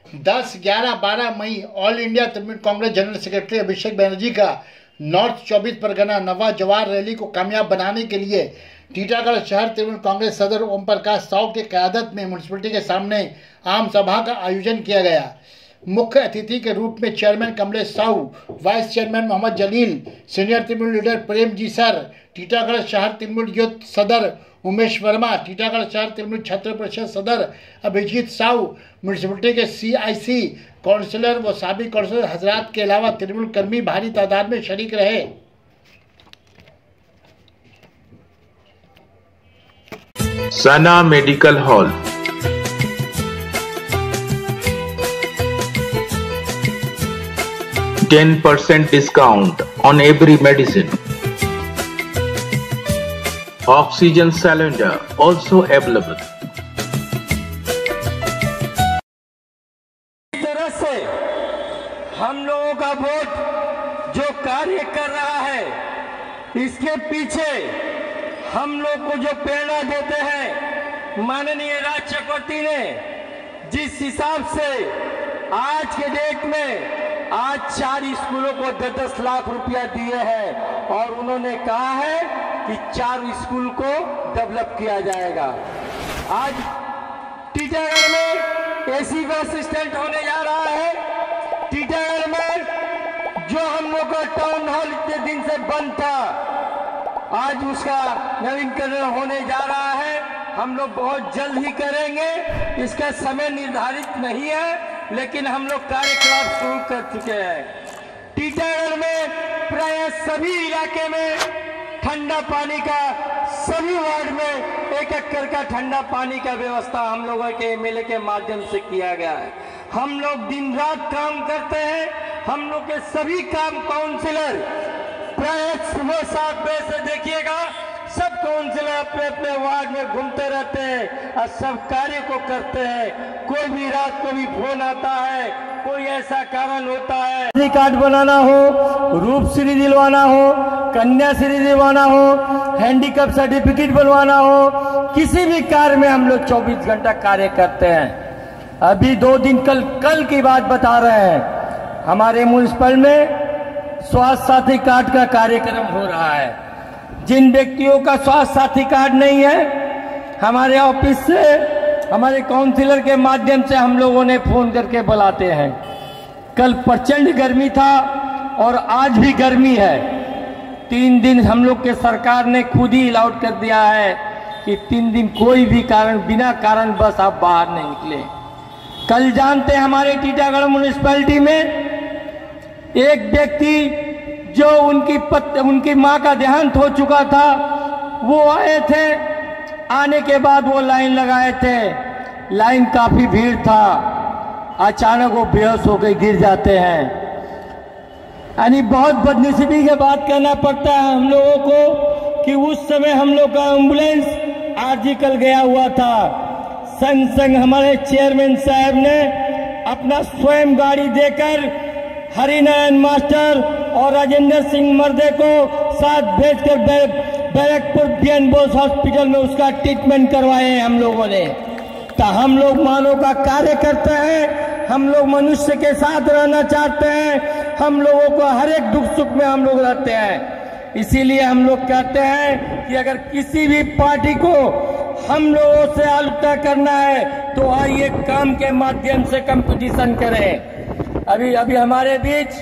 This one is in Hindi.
10, 11, 12 मई all India Trinamool Congress general secretary Abhishek Banerjee का नॉर्थ 24 परगना नवा जवार रैली को कामयाब बनाने के लिए टीटागढ़ शहर तृणमूल कांग्रेस सदर ओम प्रकाश साहू की क़यादत में म्यूनसिपलिटी के सामने आम सभा का आयोजन किया गया। मुख्य अतिथि के रूप में chairman Kamlesh Sahu, vice chairman Mohammad Jalil, senior Trinamool leader Prem ji sir, Titagarh शहर तृणमूल यूथ सदर उमेश वर्मा, टीटागढ़ शहर तृणमूल छात्र परिषद सदर अभिजीत साहू, म्यूनसिपलिटी के CIC काउंसिलर व साबिक काउंसिलर हजरात के अलावा तृणमूल कर्मी भारी तादाद में शरीक रहे। सना medical hall, %10 discount on every medicine. Oxygen cylinder also available. इस तरह से हम लोगों का वोट जो कार्य कर रहा है, इसके पीछे हम लोग को जो प्रेरणा देते हैं माननीय राज चक्रवर्ती ने, जिस हिसाब से आज के डेट में आज 4 स्कूलों को 10-10 लाख रुपया दिए हैं और उन्होंने कहा है कि 4 स्कूल को डेवलप किया जाएगा। आज टीटागढ़ में AC बस स्टैंड होने जा रहा है। टीटागढ़ में जो हम लोग का टाउन हॉल इतने दिन से बंद था, आज उसका नवीनीकरण होने जा रहा है। हम लोग बहुत जल्द ही करेंगे, इसका समय निर्धारित नहीं है, लेकिन हम लोग कार्यकलाप शुरू कर चुके हैं। टीटागढ़ में प्राय सभी इलाके में ठंडा पानी का, सभी वार्ड में एक का ठंडा पानी का व्यवस्था हम लोगों के MLA के माध्यम से किया गया है। हम लोग दिन रात काम करते हैं। हम लोग के सभी काम काउंसिलर प्राय सुबह 7 बजे से देखिएगा, सब काउंसिलर अपने अपने वार्ड में घूमते रहते हैं और सब कार्य को करते हैं। कोई भी रात को भी फोन आता है, कोई ऐसा कारण होता है, आधार कार्ड बनाना हो, रूपश्री दिलवाना हो, कन्याश्री दिलवाना हो, हैंडीकैप सर्टिफिकेट बनवाना हो, किसी भी कार्य में हम लोग 24 घंटा कार्य करते हैं। अभी 2 दिन कल की बात बता रहे हैं, हमारे म्यूनिसिपल में स्वास्थ्य साथी कार्ड का कार्यक्रम हो रहा है। जिन व्यक्तियों का स्वास्थ्य साथी कार्ड नहीं है, हमारे ऑफिस से, हमारे काउंसिलर के माध्यम से हम लोगों ने फोन करके बुलाते हैं। कल प्रचंड गर्मी था और आज भी गर्मी है। 3 दिन हम लोग के सरकार ने खुद ही अलाउड कर दिया है कि 3 दिन कोई भी कारण, बिना कारण बस आप बाहर नहीं निकले। कल जानते हैं हमारे टीटागढ़ म्यूनिसिपैलिटी में एक व्यक्ति जो उनकी माँ का देहांत हो चुका था, वो आए थे। आने के बाद वो लाइन लगाए थे, लाइन काफी भीड़ था, अचानक वो बेहोश होकर गिर जाते हैं। यानी बहुत बदनसीबी की बात कहना पड़ता है हम लोगों को कि उस समय हम लोग का एम्बुलेंस आर्जिकल गया हुआ था। संग संग हमारे चेयरमैन साहब ने अपना स्वयं गाड़ी देकर हरिनारायण मास्टर और राजेंद्र सिंह मर्दे को साथ भेजकर बैरकपुर BN बोस हॉस्पिटल में उसका ट्रीटमेंट करवाए हैं हम लोगों ने। तो हम लोग मानव का कार्य करते हैं, हम लोग मनुष्य के साथ रहना चाहते हैं, हम लोगों को हर एक दुख सुख में हम लोग रहते हैं। इसीलिए हम लोग कहते हैं कि अगर किसी भी पार्टी को हम लोगों से आलोचना करना है तो आइए काम के माध्यम से कंपटीशन करें। अभी हमारे बीच